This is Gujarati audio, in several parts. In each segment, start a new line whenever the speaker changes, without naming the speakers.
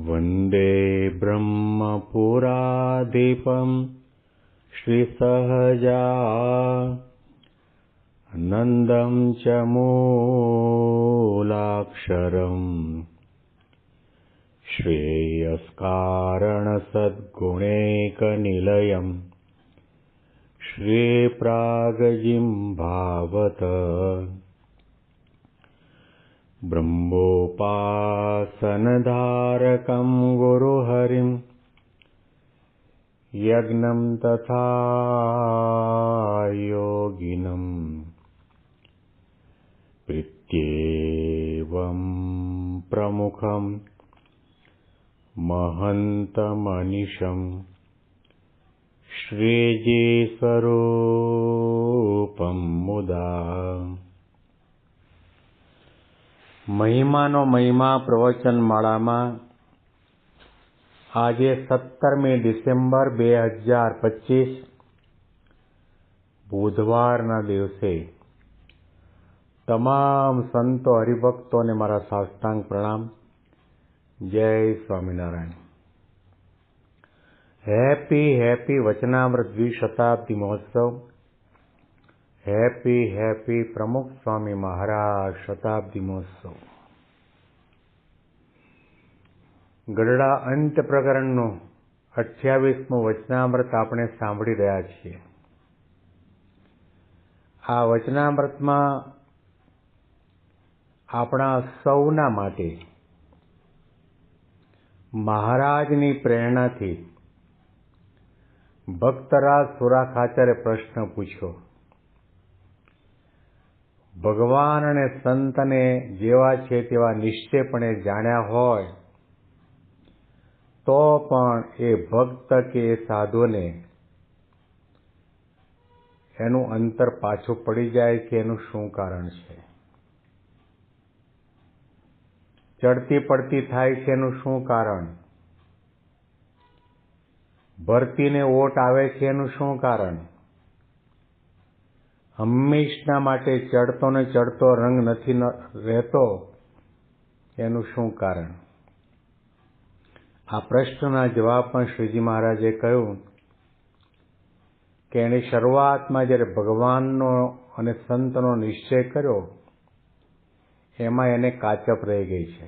वन्दे ब्रह्मपुराधिपम् श्रीसहजानन्दं च मूलाक्षरम् श्रेयस्कारणसद्गुणैकनिलयम् श्रीप्रागजिह्वावत ब्रह्मोपासनधारकं गुरुहरिं यज्ञं तथा योगिनं प्रीत्येवं प्रमुखं महन्तमनिशं श्रीजीस्वरूपं मुदा। મહિમાનો મહિમા પ્રવચન માળામાં આજે 17મી ડિસેમ્બર 2025 બુધવારના દિવસે તમામ સંતો હરિભક્તોને મારા સાષ્ટાંગ પ્રણામ. જય સ્વામિનારાયણ. હેપી વચનામૃત દ્વિશતાબ્દી મહોત્સવ. હેપી પ્રમુખ સ્વામી મહારાજ શતાબ્દી મહોત્સવ. ગઢડા અંત પ્રકરણનું 28મું વચનામૃત આપણે સાંભળી રહ્યા છીએ. આ વચનામૃતમાં આપણા સૌના માટે મહારાજની પ્રેરણાથી ભક્તરાજ સુરાખાચરે પ્રશ્ન પૂછ્યો. ભગવાન અને સંતને જેવા છે તેવા નિશ્ચયપણે જાણ્યા હોય તો પણ એ ભક્ત કે સાધુને એનું અંતર પાછું પડી જાય છે. એનું શું કારણ છે? ચડતી પડતી થાય છે એનું શું કારણ? ભરતીને ઓટ આવે છે એનું શું કારણ? હંમેશના માટે ચડતો ને ચડતો રંગ નથી રહેતો એનું શું કારણ? આ પ્રશ્નના જવાબમાં શ્રીજી મહારાજે કહ્યું કે એણે શરૂઆતમાં જ્યારે ભગવાનનો અને સંતનો નિશ્ચય કર્યો એમાં એને કાચપ રહી ગઈ છે.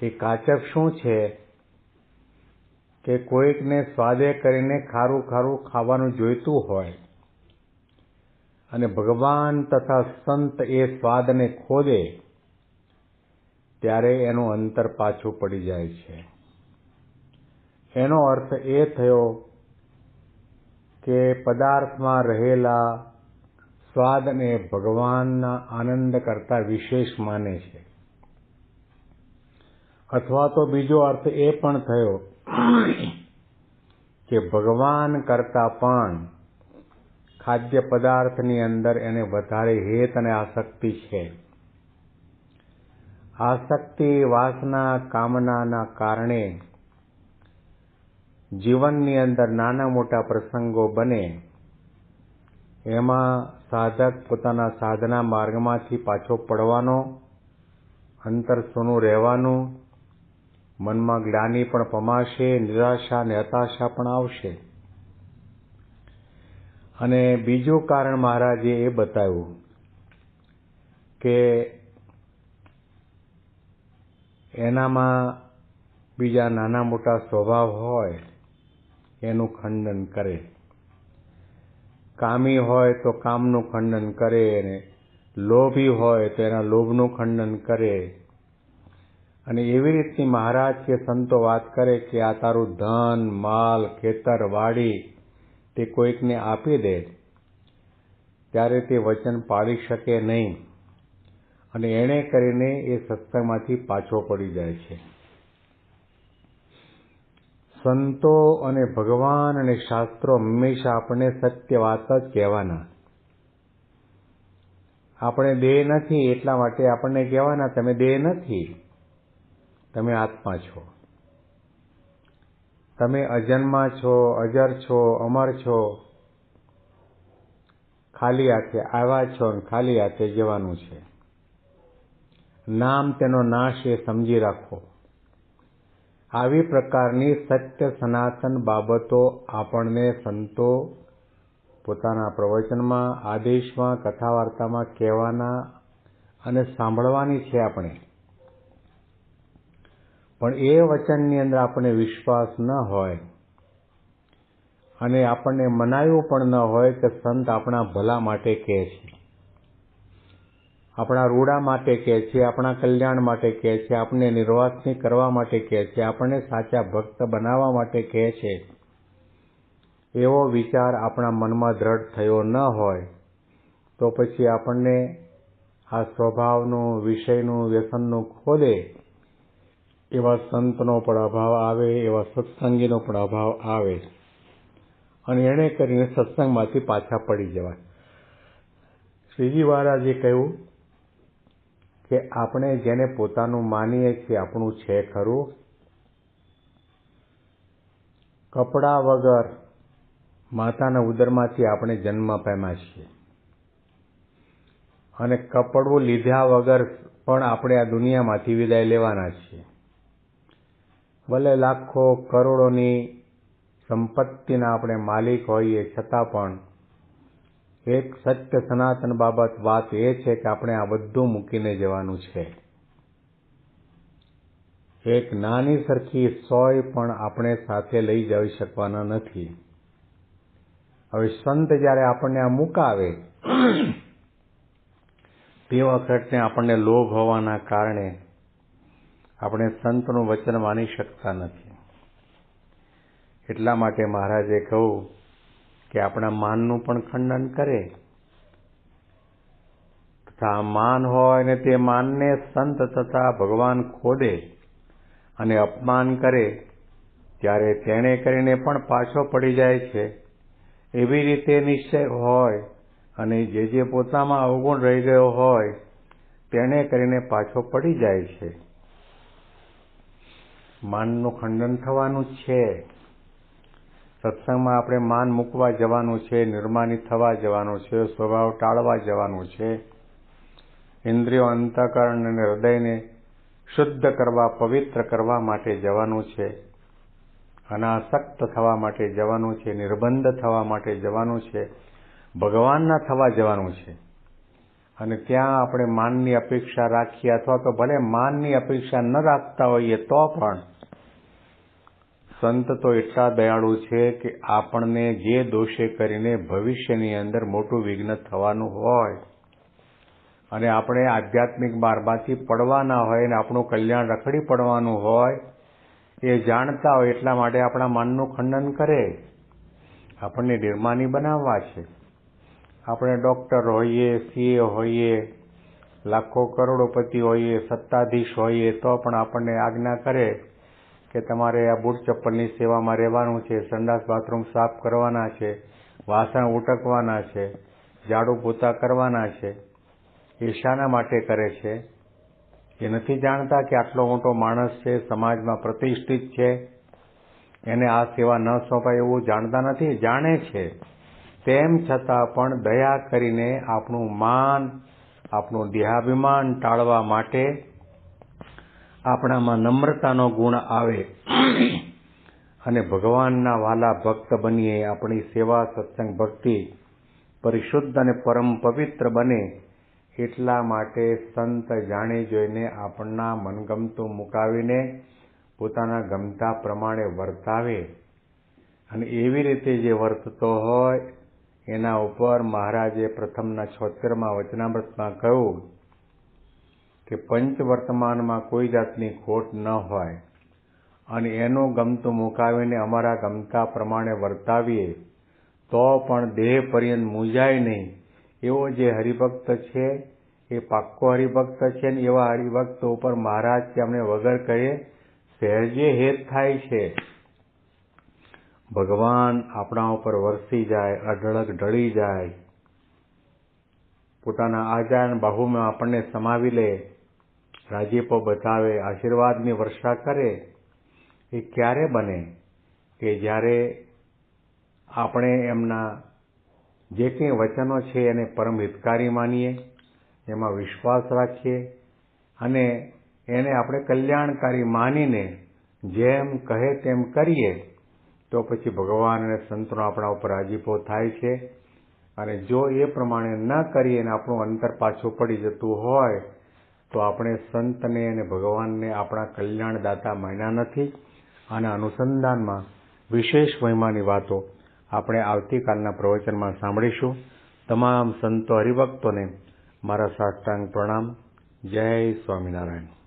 એ કાચપ શું છે કે કોઈકને સ્વાદે કરીને ખારું ખાવાનું જોઈતું હોય અને ભગવાન તથા સંત એ સ્વાદને ખોદે ત્યારે એનું અંતર પાછું પડી જાય છે. એનો અર્થ એ થયો કે પદાર્થમાં રહેલા સ્વાદને ભગવાનના આનંદ કરતા વિશેષ માને છે. અથવા તો બીજો અર્થ એ પણ થયો કે ભગવાન કરતા પણ ખાદ્ય પદાર્થની અંદર એને વધારે હેત અને આસક્તિ છે. આસક્તિ, વાસના, કામનાના કારણે જીવનની અંદર નાના મોટા પ્રસંગો બને એમાં સાધક પોતાના સાધના માર્ગમાંથી પાછો પડવાનો, અંતર સૂનું રહેવાનું, મનમાં ગ્લાનિ પણ પમાશે, નિરાશા અને હતાશા પણ આવશે. અને બીજું કારણ મહારાજે એ બતાવ્યું કે એનામાં બીજા નાના મોટા સ્વભાવ હોય એનું ખંડન કરે. કામી હોય તો કામનું ખંડન કરે, અને લોભી હોય તો એના લોભનું ખંડન કરે. અને એવી રીતની મહારાજ કે સંતો વાત કરે કે આ તારું ધન, માલ, ખેતર, વાડી તે કોઈકને આપી દે ત્યારે તે વચન પાળી શકે નહીં અને એણે કરીને એ સત્સંગમાંથી પાછો પડી જાય છે. સંતો અને ભગવાન અને શાસ્ત્રો હંમેશા આપણને સત્ય વાત જ કહેવાના. આપણે દેહ નથી એટલા માટે આપણને કહેવાના તમે દેહ નથી, તમે આત્મા છો, તમે અજન્મા છો, અજર છો, અમર છો. ખાલી હાથે આવ્યા છો અને ખાલી હાથે જવાનું છે. નામ તેનો નાશ એ સમજી રાખો. આવી પ્રકારની સત્ય સનાતન બાબતો આપણને સંતો પોતાના પ્રવચનમાં, આદેશમાં, કથા વાર્તામાં કહેવાના અને સાંભળવાની છે આપણે. પણ એ વચનની અંદર આપણને વિશ્વાસ ન હોય અને આપણને મનાયું પણ ન હોય કે સંત આપણા ભલા માટે કહે છે, આપણા રૂડા માટે કહે છે, આપણા કલ્યાણ માટે કહે છે, આપણને નિર્વાસની કરવા માટે કહે છે, આપણને સાચા ભક્ત બનાવવા માટે કહે છે, એવો વિચાર આપણા મનમાં દ્રઢ થયો ન હોય તો પછી આપણને આ સ્વભાવનું, વિષયનું, વ્યસનનું ખોદે એવા સંતનો પણ અભાવ આવે, એવા સત્સંગીનો પણ અભાવ આવે અને એણે કરીને સત્સંગમાંથી પાછા પડી જવાય. શ્રીજી મહારાજે કહ્યું કે આપણે જેને પોતાનું માનીએ છીએ આપણું છે ખરું? કપડા વગર માતાના ઉદરમાંથી આપણે જન્મ પામ્યા છીએ અને કપડું લીધા વગર પણ આપણે આ દુનિયામાંથી વિદાય લેવાના છીએ. ભલે લાખો કરોડોની સંપત્તિના આપણે માલિક હોઈએ છતાં પણ એક સત્ય સનાતન બાબત વાત એ છે કે આપણે આ બધું મૂકીને જવાનું છે. એક નાની સરખી સોય પણ આપણે સાથે લઈ જઈ શકવાના નથી. હવે સંત જ્યારે આપણને આ મુકાવે તે વખતે આપણને લોભ હોવાના કારણે આપણે સંતનું વચન માની શકતા નથી. એટલા માટે મહારાજે કહ્યું કે આપણા માનનું પણ ખંડન કરે તથા માન હોય ને તે માનને સંત તથા ભગવાન ખોદે અને અપમાન કરે ત્યારે તેણે કરીને પણ પાછો પડી જાય છે. એવી રીતે નિશ્ચય હોય અને જે પોતામાં અવગુણ રહી ગયો હોય તેણે કરીને પાછો પડી જાય છે. માનનું ખંડન થવાનું છે. સત્સંગમાં આપણે માન મૂકવા જવાનું છે, નિર્માની થવા જવાનું છે, સ્વભાવ ટાળવા જવાનું છે, ઇન્દ્રિયો, અંતઃકરણ અને હૃદયને શુદ્ધ કરવા, પવિત્ર કરવા માટે જવાનું છે, અનાસક્ત થવા માટે જવાનું છે, નિર્બંધ થવા માટે જવાનું છે, ભગવાનના થવા જવાનું છે. અને ત્યાં આપણે માનની અપેક્ષા રાખીએ અથવા તો ભલે માનની અપેક્ષા ન રાખતા હોઈએ તો પણ સંત તો એટલા દયાળુ છે કે આપણને જે દોષે કરીને ભવિષ્યની અંદર મોટું વિઘ્ન થવાનું હોય અને આપણે આધ્યાત્મિક માર્ગમાંથી પડવાના હોય અને આપણું કલ્યાણ રખડી પડવાનું હોય એ જાણતા હોય એટલા માટે આપણા માનનું ખંડન કરે. આપણને નિર્માની બનાવવા છે. આપણે ડૉક્ટર હોઈએ, સીએ હોઈએ, લાખો કરોડોપતિ હોઈએ, સત્તાધીશ હોઈએ તો પણ આપણને આજ્ઞા કરે કે તમારે આ બૂટ ચપ્પલની સેવામાં રહેવાનું છે, સંડાસ બાથરૂમ સાફ કરવાના છે, વાસણ ઉટકવાના છે, ઝાડુ પોતા કરવાના છે. એ શાના માટે કરે છે? એ નથી જાણતા કે આટલો મોટો માણસ છે, સમાજમાં પ્રતિષ્ઠિત છે, એને આ સેવા ન સોંપાય એવું જાણતા નથી, જાણે છે. તેમ છતાં પણ દયા કરીને આપણું માન, આપણું દેહાભિમાન ટાળવા માટે આપણામાં નમ્રતાનો ગુણ આવે અને ભગવાનના વાલા ભક્ત બનીએ, આપણી સેવા, સત્સંગ, ભક્તિ પરિશુદ્ધ અને પરમ પવિત્ર બને. એટલા માટે સંત જાણી જોઈને આપણના મનગમતું મુકાવીને પોતાના ગમતા પ્રમાણે વર્તાવે અને એવી રીતે જે વર્તતો હોય એના ઉપર મહારાજે પ્રથમના 76મા વચનામૃતમાં કહ્યું કે પંચવર્તમાનમાં કોઈ જાતની ખોટ ન હોય અને એનું ગમતું મુકાવીને અમારા ગમતા પ્રમાણે વર્તાવીએ તો પણ દેહ પર્યંત મૂંઝાય નહીં. એવો જે હરિભક્ત છે એ પાક્કો હરિભક્ત છે ને એવા હરિભક્ત ઉપર મહારાજ કે અમને વગર કહે સહેજે હેત થાય છે. ભગવાન આપણા ઉપર વરસી જાય, અઢળક ઢળી જાય, પોતાના આજાન બાહુમાં આપણને સમાવી લે, રાજીપો બતાવે, આશીર્વાદની વર્ષા કરે. એ ક્યારે બને? કે જ્યારે આપણે એમના જે કંઈ વચનો છે એને પરમ હિતકારી માનીએ, એમાં વિશ્વાસ રાખીએ અને એને આપણે કલ્યાણકારી માનીને જેમ કહે તેમ કરીએ તો પછી ભગવાન અને સંતનો આપણા ઉપર રાજીપો થાય છે. અને જો એ પ્રમાણે ન કરીએ અને આપણું અંતર પાછું પડી જતું હોય તો આપણે સંતને અને ભગવાનને આપણા કલ્યાણદાતા માન્યા નથી. આના અનુસંધાનમાં વિશેષ મહિમાની વાતો આપણે આવતીકાલના પ્રવચનમાં સાંભળીશું. તમામ સંતો હરિભક્તોને મારા સાષ્ટાંગ પ્રણામ. જય સ્વામિનારાયણ.